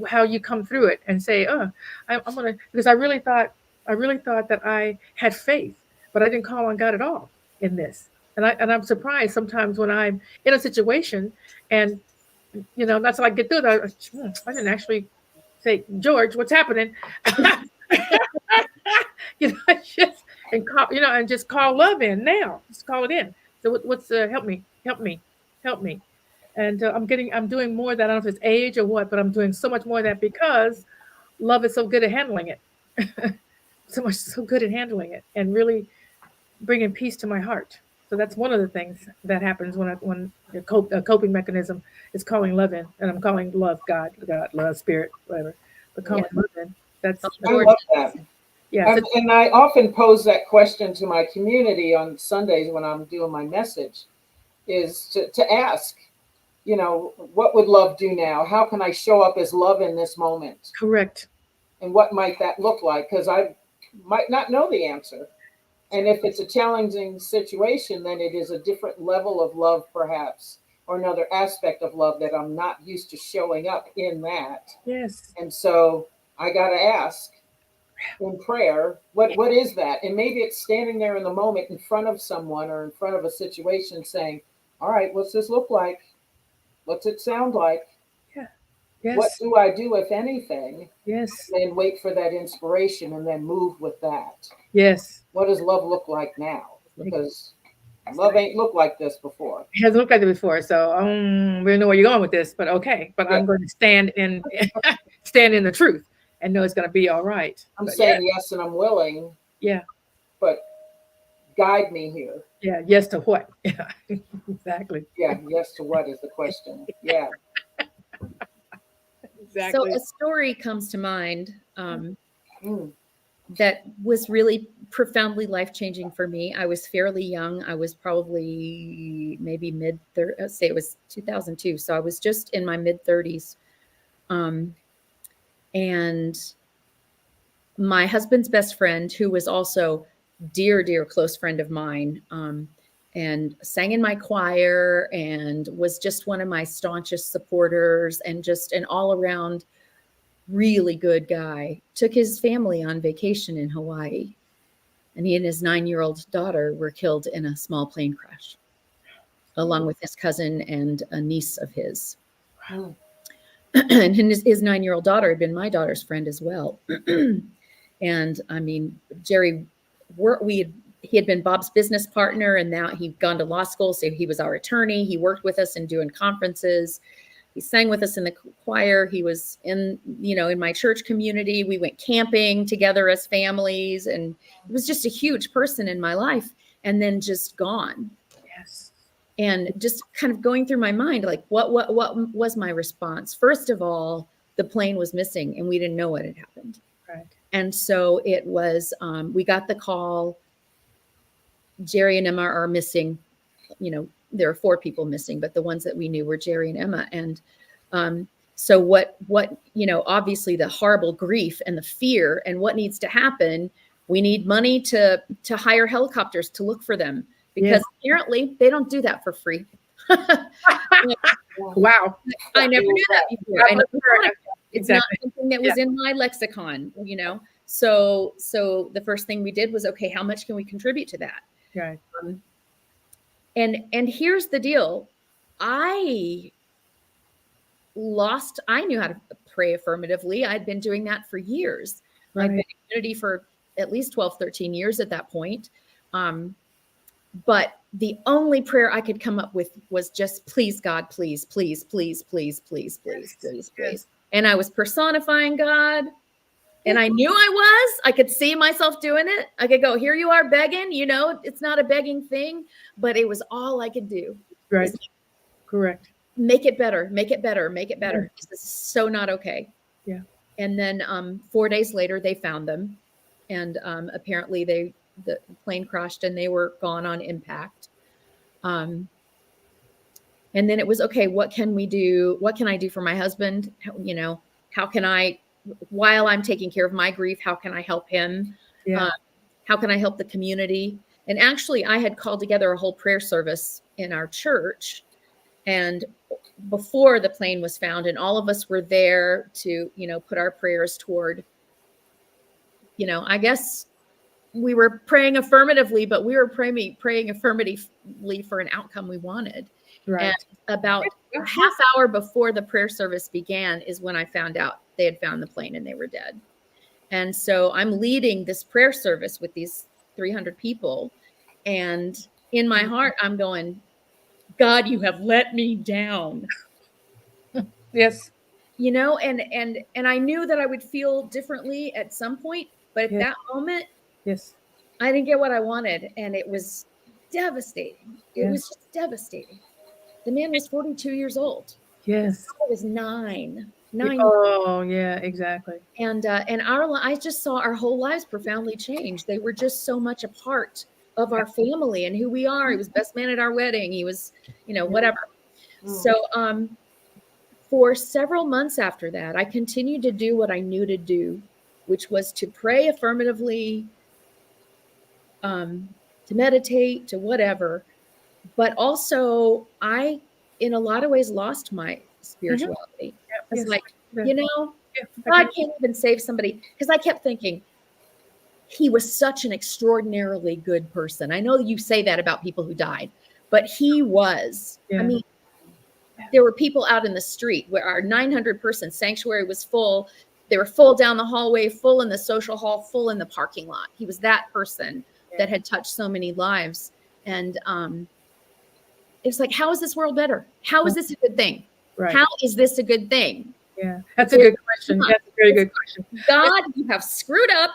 how you come through it, and say, "Oh, I'm gonna," because I really thought that I had faith, but I didn't call on God at all in this, and I'm surprised sometimes when I'm in a situation, and that's how I get through that. I didn't actually say, George, what's happening? Just call love in now. Just call it in. So what's help me. And I'm doing more of that. I don't know if it's age or what, but I'm doing so much more of that because love is so good at handling it. So good at handling it and really bringing peace to my heart. So that's one of the things that happens when a coping mechanism is calling love in, and I'm calling love God, love, spirit, whatever. But calling love in, that's I love that. Yeah. And I often pose that question to my community on Sundays when I'm doing my message, is to ask, what would love do now? How can I show up as love in this moment? Correct. And what might that look like? Because I might not know the answer. And if it's a challenging situation, then it is a different level of love, perhaps, or another aspect of love that I'm not used to showing up in that. Yes. And so I got to ask in prayer, what is that? And maybe it's standing there in the moment in front of someone or in front of a situation saying, all right, what's this look like? What's it sound like? Yeah. Yes. What do I do, if anything? Yes. And wait for that inspiration and then move with that. Yes. What does love look like now? Because love ain't looked like this before. It hasn't looked like it before. So we don't know where you're going with this, but okay. But yeah. I'm going to stand in the truth and know it's going to be all right. I'm saying yes, and I'm willing. Yeah. But guide me here. Yeah. Yes to what? Yeah. Exactly. Yeah. Yes to what is the question. Yeah. Exactly. So a story comes to mind that was really profoundly life-changing for me. I was fairly young. I was probably maybe say it was 2002. So I was just in my mid-30s. And my husband's best friend, who was also dear, dear close friend of mine, and sang in my choir and was just one of my staunchest supporters and just an all-around really good guy, took his family on vacation in Hawaii. And he and his 9-year-old daughter were killed in a small plane crash, along with his cousin and a niece of his. Wow. And his 9-year-old daughter had been my daughter's friend as well. And I mean, Jerry, he had been Bob's business partner, and now he'd gone to law school. So he was our attorney. He worked with us in doing conferences. He sang with us in the choir. He was in my church community. We went camping together as families, and it was just a huge person in my life, and then just gone. Yes. And just kind of going through my mind, like, what was my response? First of all, the plane was missing, and we didn't know what had happened. Right. And so it was, we got the call, Jerry and Emma are missing. There are 4 people missing, but the ones that we knew were Jerry and Emma. And so what, obviously the horrible grief and the fear and what needs to happen, we need money to hire helicopters to look for them, because apparently they don't do that for free. Wow. I never knew that before. It's exactly. Not something that was in my lexicon, So the first thing we did was, okay, how much can we contribute to that? Right. And here's the deal. I knew how to pray affirmatively. I'd been doing that for years. Right. I'd been in community for at least 12, 13 years at that point. But the only prayer I could come up with was just, please, God, please, please, please, please, please, please, please, please. And I was personifying God. And I knew I could see myself doing it. I could go, here you are begging, it's not a begging thing, but it was all I could do. Right. Correct. Make it better, make it better, make it better. Yeah. This is so not okay. Yeah. And then 4 days later, they found them. And apparently the plane crashed and they were gone on impact. And then it was, okay, what can we do? What can I do for my husband? How can I, while I'm taking care of my grief, how can I help him? Yeah. How can I help the community? And actually, I had called together a whole prayer service in our church, and before the plane was found, and all of us were there to, put our prayers toward, I guess we were praying affirmatively, but we were praying affirmatively for an outcome we wanted. Right. And about a half hour before the prayer service began is when I found out they had found the plane and they were dead. And so I'm leading this prayer service with these 300 people. And in my heart, I'm going, God, you have let me down. Yes. And I knew that I would feel differently at some point, but at that moment, yes, I didn't get what I wanted. And it was devastating. It was just devastating. The man was 42 years old. Yes. I was 9. Oh, yeah, exactly. And I just saw our whole lives profoundly change. They were just so much a part of our family and who we are. He was best man at our wedding. He was, whatever. So, for several months after that, I continued to do what I knew to do, which was to pray affirmatively, to meditate, to whatever. But also, I, in a lot of ways, lost my spirituality. It's God can't even save somebody. Because I kept thinking, he was such an extraordinarily good person. I know you say that about people who died, but he was. Yeah. I mean, there were people out in the street where our 900-person sanctuary was full. They were full down the hallway, full in the social hall, full in the parking lot. He was that person that had touched so many lives. And it's like, how is this world better? How is this a good thing? Right. How is this a good thing? Yeah, that's a good question. That's a very good question. God, you have screwed up.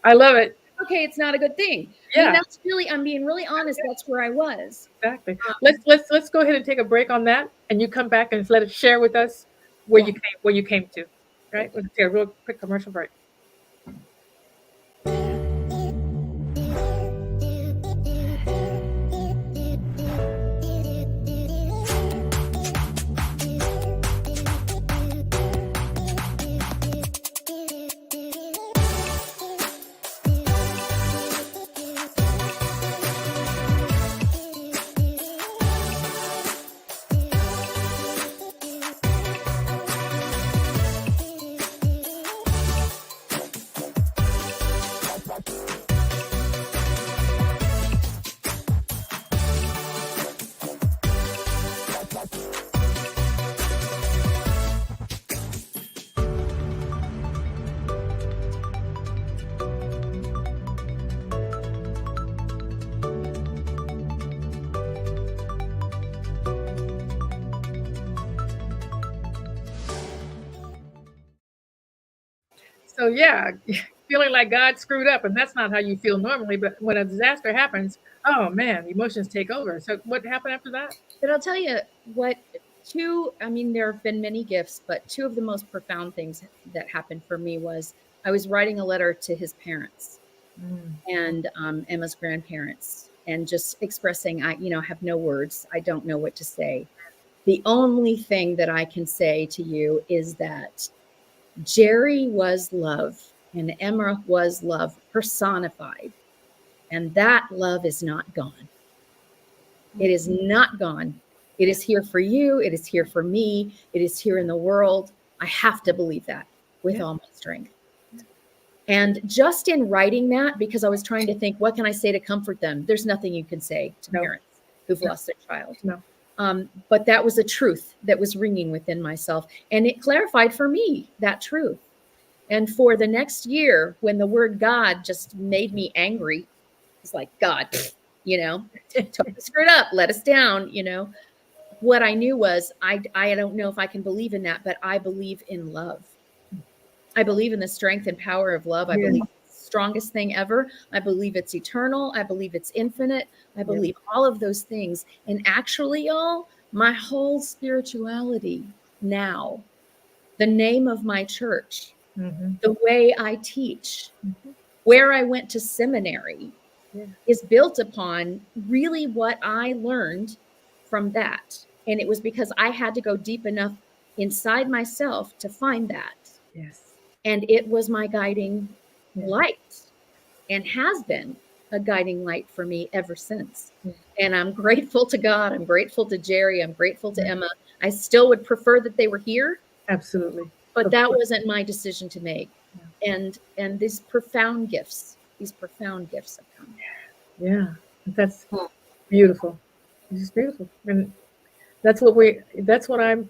I love it. Okay, it's not a good thing. Yeah, I mean, that's really. I'm being really honest. That's where I was. Exactly. Let's go ahead and take a break on that, and you come back and let us share with us where you came to. Right. We'll take a real quick commercial break. So yeah, feeling like God screwed up, and that's not how you feel normally. But when a disaster happens, oh man, emotions take over. So what happened after that? But I'll tell you what. There have been many gifts, but two of the most profound things that happened for me was I was writing a letter to his parents and Emma's grandparents, and just expressing, I have no words. I don't know what to say. The only thing that I can say to you is that Jerry was love and Emma was love personified. And that love is not gone. It is not gone. It is here for you. It is here for me. It is here in the world. I have to believe that with all my strength. And just in writing that, because I was trying to think, what can I say to comfort them? There's nothing you can say to parents who've lost their child. No. But that was a truth that was ringing within myself. And it clarified for me that truth. And for the next year, when the word God just made me angry, it's like, God, totally screwed up, let us down, What I knew was I don't know if I can believe in that, but I believe in love. I believe in the strength and power of love. I believe it's the strongest thing ever. I believe it's eternal. I believe it's infinite. I believe all of those things. And actually, y'all, my whole spirituality now, the name of my church, the way I teach, where I went to seminary is built upon really what I learned from that. And it was because I had to go deep enough inside myself to find that. Yes. And it was my guiding light and has been a guiding light for me ever since. And I'm grateful to God. I'm grateful to Jerry. I'm grateful to Emma. I still would prefer that they were here. Absolutely. But that wasn't my decision to make. And these profound gifts have come. Yeah. That's beautiful. It's just beautiful. And that's what I'm,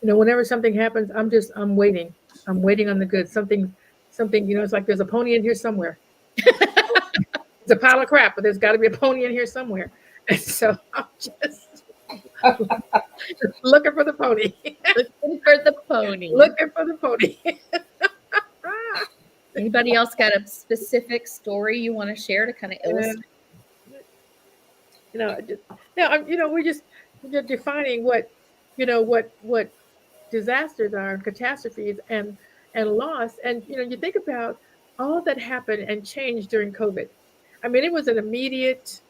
whenever something happens, I'm waiting. I'm waiting on the good. Something, it's like there's a pony in here somewhere. It's a pile of crap, but there's got to be a pony in here somewhere. And so I'm just looking for the pony. Looking for the pony. Looking for the pony. Anybody else got a specific story you want to share to kind of illustrate? We're defining what disasters are, catastrophes, and loss. And you think about all that happened and changed during COVID. I mean, it was an immediate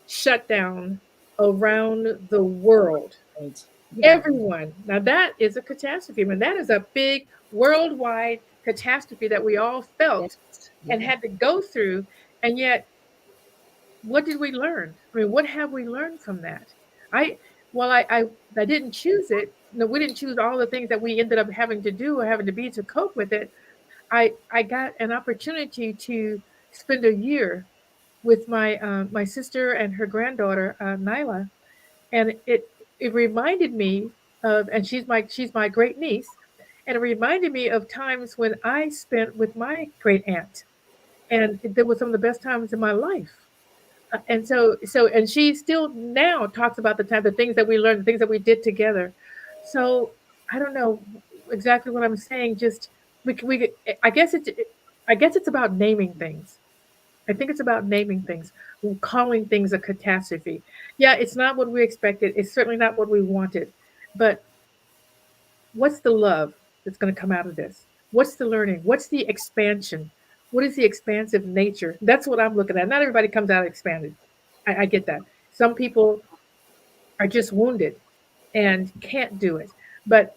shutdown around the world. Right. Everyone. Now that is a catastrophe. I mean, that is a big worldwide catastrophe that we all felt and had to go through. And yet, what did we learn? I mean, what have we learned from that? I didn't choose it. No, we didn't choose all the things that we ended up having to do or having to be to cope with it. I got an opportunity to spend a year with my sister and her granddaughter, Nyla. And it reminded me of, and she's my great niece, and it reminded me of times when I spent with my great aunt, and there were some of the best times in my life. And and she still now talks about the things that we learned, the things that we did together. So I don't know exactly what I'm saying. Just I guess it's about naming things. I think it's about naming things, calling things a catastrophe. Yeah, it's not what we expected. It's certainly not what we wanted. But what's the love that's going to come out of this? What's the learning? What's the expansion? What is the expansive nature? That's what I'm looking at. Not everybody comes out expanded. I get that. Some people are just wounded and can't do it. But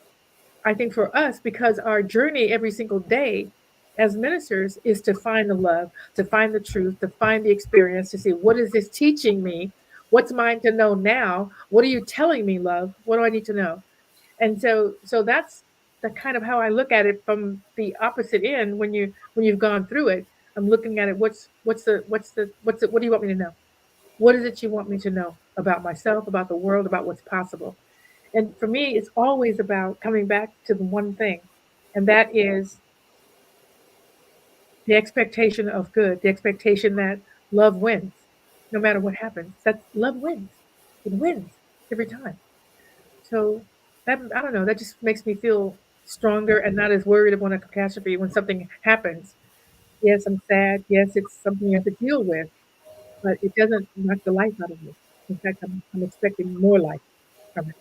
I think for us, because our journey every single day as ministers is to find the love, to find the truth, to find the experience, to see what is this teaching me? What's mine to know now? What are you telling me, love? What do I need to know? And so that's the kind of how I look at it from the opposite end. When you've gone through it, I'm looking at it. What do you want me to know? What is it you want me to know about myself, about the world, about what's possible? And for me, it's always about coming back to the one thing, and that is the expectation of good, the expectation that love wins, no matter what happens. That love wins. It wins every time. So that, I don't know, that just makes me feel stronger and not as worried about a catastrophe when something happens. Yes, I'm sad. Yes, it's something you have to deal with, but it doesn't knock the life out of you. In fact, I'm expecting more life from it.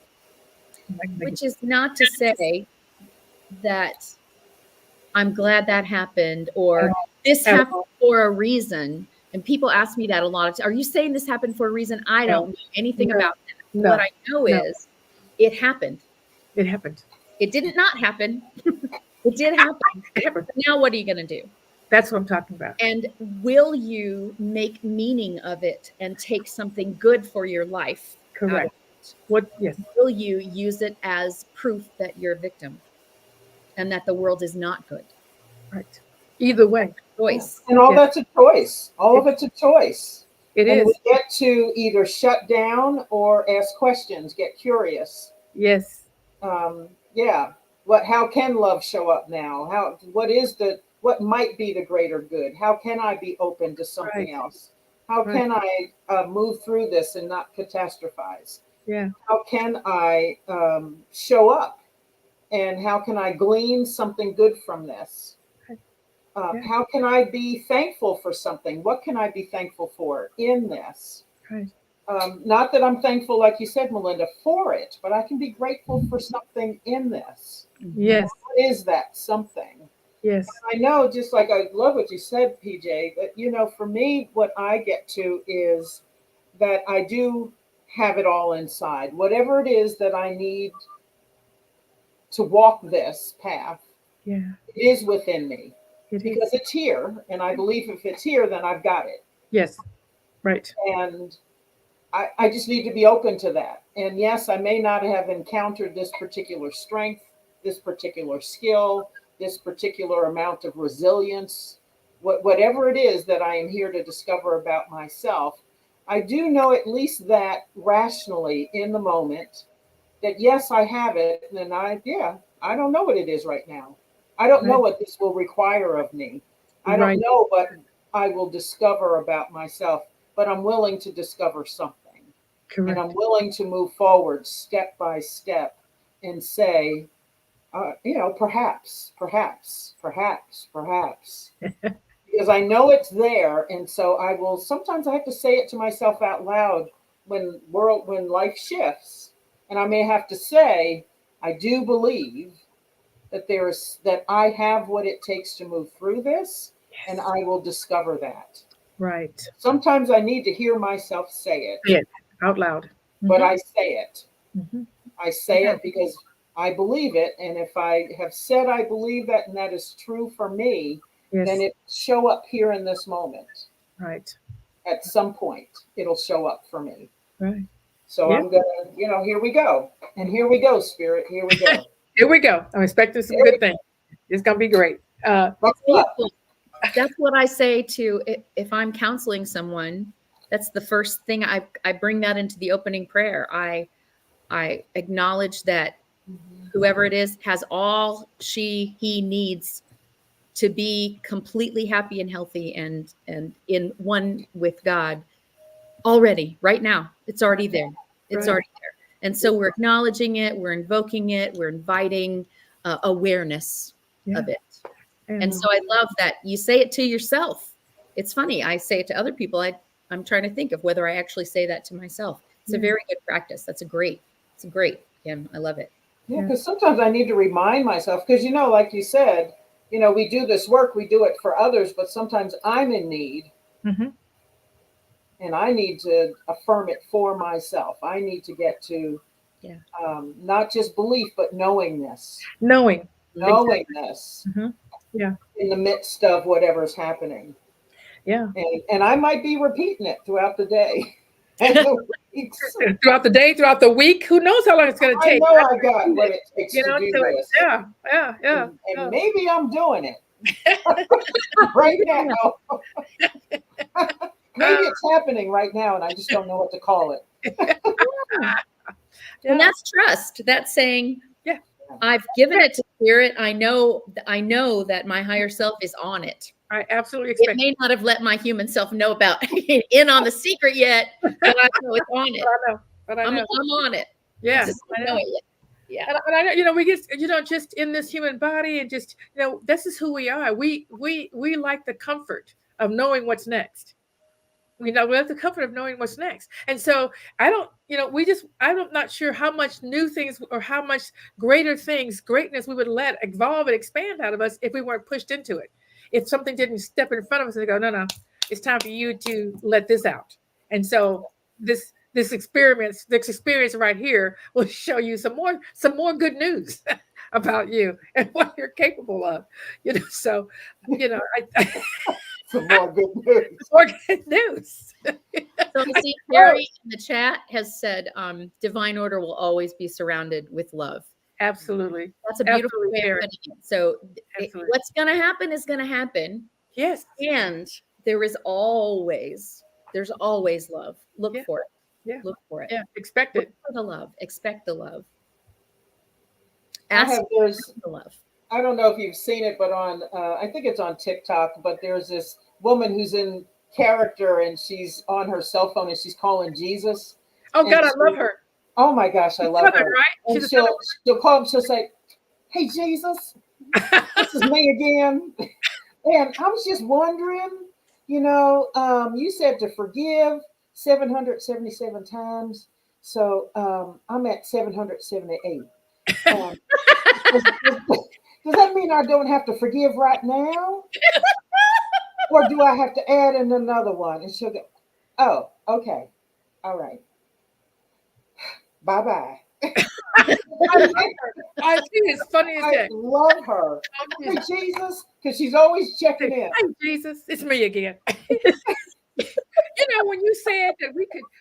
Which is not to say that I'm glad that happened or this happened for a reason. And people ask me that a lot. Are you saying this happened for a reason? I don't know anything about that. What I know is it happened. It happened. It didn't not happen. It did happen. It happened. Now what are you going to do? That's what I'm talking about. And will you make meaning of it and take something good for your life? Correct. What? Yes. Will you use it as proof that you're a victim and that the world is not good? Right. Either way. Choice. And all that's a choice. All of it's a choice. It and is. We get to either shut down or ask questions, get curious. Yes. Yeah. How can love show up now? What might be the greater good? How can I be open to something else? How Right. can I move through this and not catastrophize? Yeah. How can I show up? And how can I glean something good from this? Yeah. How can I be thankful for something? What can I be thankful for in this? Right. Not that I'm thankful, like you said, Melinda, for it, but I can be grateful for something in this. Yes. What is that something? Yes. I know, just like I love what you said, Pjae, that, for me, what I get to is that I do have it all inside. Whatever it is that I need to walk this path, Yeah. it is within me It because is. it's here. And I believe if it's here, then I've got it. Yes. Right. And I just need to be open to that. And yes, I may not have encountered this particular strength, this particular skill, this particular amount of resilience, whatever it is that I am here to discover about myself. I do know at least that rationally in the moment that yes, I have it. And I don't know what it is right now. I don't know Right. what this will require of me. I don't Right. know what I will discover about myself, but I'm willing to discover something. And Correct. I'm willing to move forward step by step and say, perhaps, because I know it's there. And so sometimes I have to say it to myself out loud when life shifts. And I may have to say, I do believe that I have what it takes to move through this, and I will discover that. Right. Sometimes I need to hear myself say it, Say it out loud. but I say it. Mhm. I say Yeah. it because I believe it. And if I have said I believe that and that is true for me, Yes. then it show up here in this moment. Right. At some point, it'll show up for me. Right. So Yeah. I'm gonna, here we go. And here we go, Spirit. Here we go. Here we go. I'm expecting some Here good things. It's gonna be great. Buckle up. That's what I say to if I'm counseling someone. That's the first thing I bring that into the opening prayer. I acknowledge that whoever it is has all he needs to be completely happy and healthy and in one with God already right now. It's already there. It's Right. already there. And so we're acknowledging it, we're invoking it, we're inviting awareness of it. And so I love that you say it to yourself. It's funny. I say it to other people. I'm trying to think of whether I actually say that to myself. It's a very good practice. It's great, Kim. I love it. Yeah, because sometimes I need to remind myself, because, like you said, we do this work, we do it for others, but sometimes I'm in need. Mm-hmm. And I need to affirm it for myself. I need to get to not just belief, but knowingness. Knowingness. Mm-hmm. Yeah. In the midst of whatever's happening. Yeah. And I might be repeating it throughout the day. Throughout the day, throughout the week, who knows how long it's going to take? I know I got what it takes to do this. Yeah. And maybe I'm doing it right now. Maybe it's happening right now, and I just don't know what to call it. And that's trust. That's saying, yeah, I've given it to Spirit. I know that my higher self is on it. I absolutely expect it. May not have let my human self know about in on the secret yet, but I know it's on it. I'm on it. Yeah, I know it yet. Yeah, and I know, we get, just in this human body, and just, this is who we are. We like the comfort of knowing what's next. We have the comfort of knowing what's next. And so I'm not sure how much new things or how much greatness we would let evolve and expand out of us if we weren't pushed into it. If something didn't step in front of us and go, no, it's time for you to let this out. And so this experience right here will show you some more good news about you and what you're capable of. So Some more good news. More good news. So I see Carrie in the chat has said, divine order will always be surrounded with love. Absolutely. That's a beautiful way of putting it. So what's going to happen is going to happen. Yes. And there's always love. Look for it. Yeah. Look for it. Yeah. Expect it. Look for the love. Expect the love. Ask for the love. I don't know if you've seen it, but I think it's on TikTok, but there's this woman who's in character, and she's on her cell phone and she's calling Jesus. Oh God, I love her. Oh my gosh, I love her. Right? And She's she'll call him. She'll say, "Hey Jesus, this is me again." And I was just wondering, you said to forgive 777 times. So I'm at 778. Does that mean I don't have to forgive right now? Or do I have to add in another one? And she'll go, "Oh, okay. All right. Bye-bye." I think it's funny as I heck. love her. Hey, Jesus, because she's always checking in. Hey, Jesus, it's me again. When you said that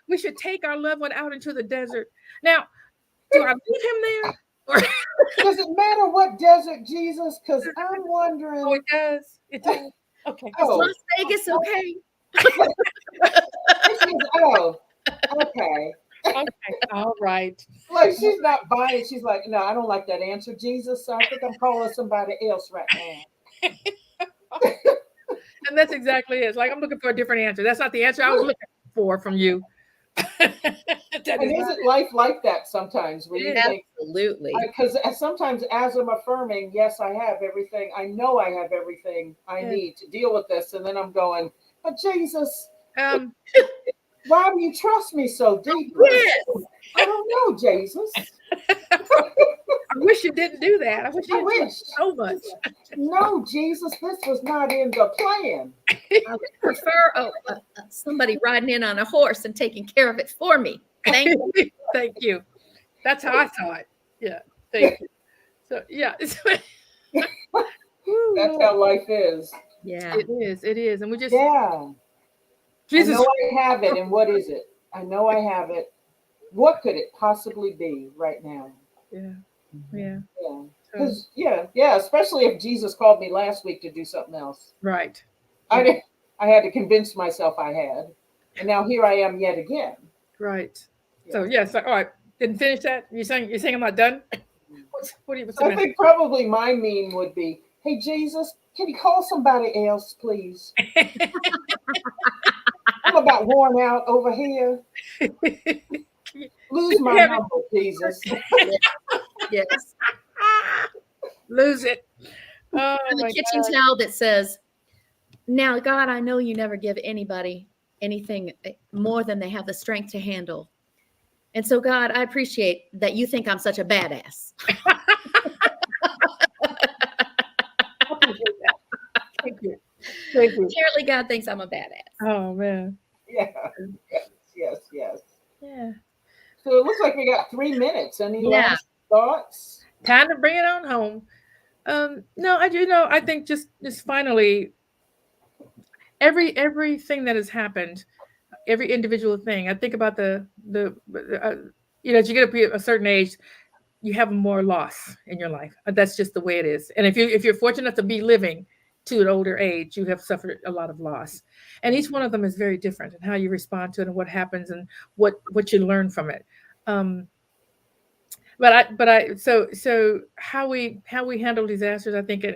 we should take our loved one out into the desert. Now, do I leave him there? Or Does it matter what desert, Jesus? Because I'm wondering. it does. It does. Okay. Is Las Vegas okay? Oh, okay. Okay. All right. Like she's not buying. She's like, "No, I don't like that answer, Jesus. So I think I'm calling somebody else right now." And that's exactly it. It's like I'm looking for a different answer. That's not the answer I was looking for from you. And isn't life like that sometimes? Where you think, Absolutely. because sometimes as I'm affirming, yes, I have everything. I know I have everything I need to deal with this. And then I'm going, "But Jesus, why do you trust me so deeply?" Yes. I don't know, Jesus. I wish you didn't do that. I wish you didn't so much. No, Jesus, this was not in the plan. I would prefer somebody riding in on a horse and taking care of it for me. Thank you. Thank you. That's how I saw it. Yeah. Thank you. So yeah. That's how life is. Yeah. It is. It is. And we just Jesus. I know I have it. And what is it? I know I have it. What could it possibly be right now? Yeah. Yeah. Yeah. Because especially if Jesus called me last week to do something else. Right. I had to convince myself I had. And now here I am yet again. Right. So all right. Didn't finish that? You're saying I'm not done? I think probably my meme would be, "Hey Jesus, can you call somebody else, please? I'm about worn out over here. Lose my number, Jesus." Yes. Lose it. Oh, The kitchen towel that says, "Now, God, I know you never give anybody anything more than they have the strength to handle. And so, God, I appreciate that you think I'm such a badass." Thank you. Thank you. Apparently, God thinks I'm a badass. Oh, man. Yes. Yeah. So it looks like we got 3 minutes. Any last thoughts? Time to bring it on home. No, I think just finally, everything that has happened, every individual thing. I think about as you get up to a certain age, you have more loss in your life. That's just the way it is. And if you're fortunate enough to be living to an older age, you have suffered a lot of loss. And each one of them is very different, and how you respond to it, and what happens, and what you learn from it. So how we handle disasters, I think I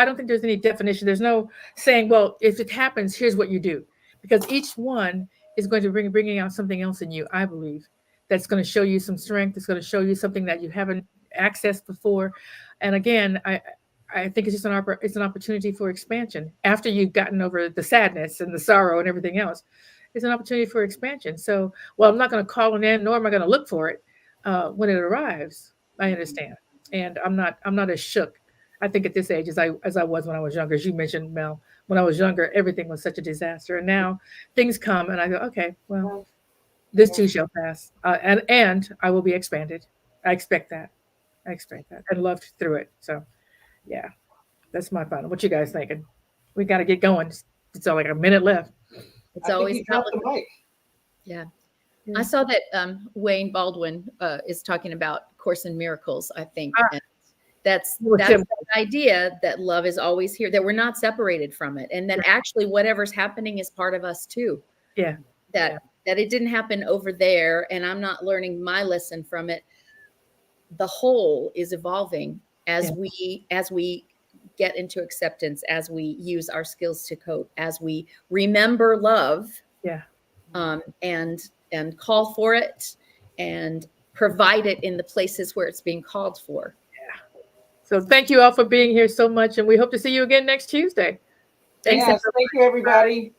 don't think there's any definition. There's no saying, well, if it happens, here's what you do, because each one is going to bringing out something else in you, I believe, that's going to show you some strength. It's going to show you something that you haven't accessed before. And again, I think it's just an opportunity for expansion after you've gotten over the sadness and the sorrow and everything else. It's an opportunity for expansion. So, I'm not going to call it in, nor am I going to look for it when it arrives. I understand, and I'm not as shook. I think at this age as I was when I was younger. As you mentioned, Mel, when I was younger, everything was such a disaster, and now things come, and I go, okay, well, this too shall pass, and I will be expanded. I expect that, and loved through it. So, yeah, that's my final. What you guys thinking? We got to get going. It's like a minute left. It's always the mic. Yeah. I saw that Wayne Baldwin is talking about Course in Miracles, I think. And that's the idea that love is always here, that we're not separated from it. And that actually whatever's happening is part of us too. Yeah. That it didn't happen over there and I'm not learning my lesson from it. The whole is evolving as we get into acceptance, as we use our skills to cope, as we remember love, Yeah. And call for it and provide it in the places where it's being called for. So thank you all for being here so much, and we hope to see you again next Tuesday. Thanks, Yes, thank you, everybody.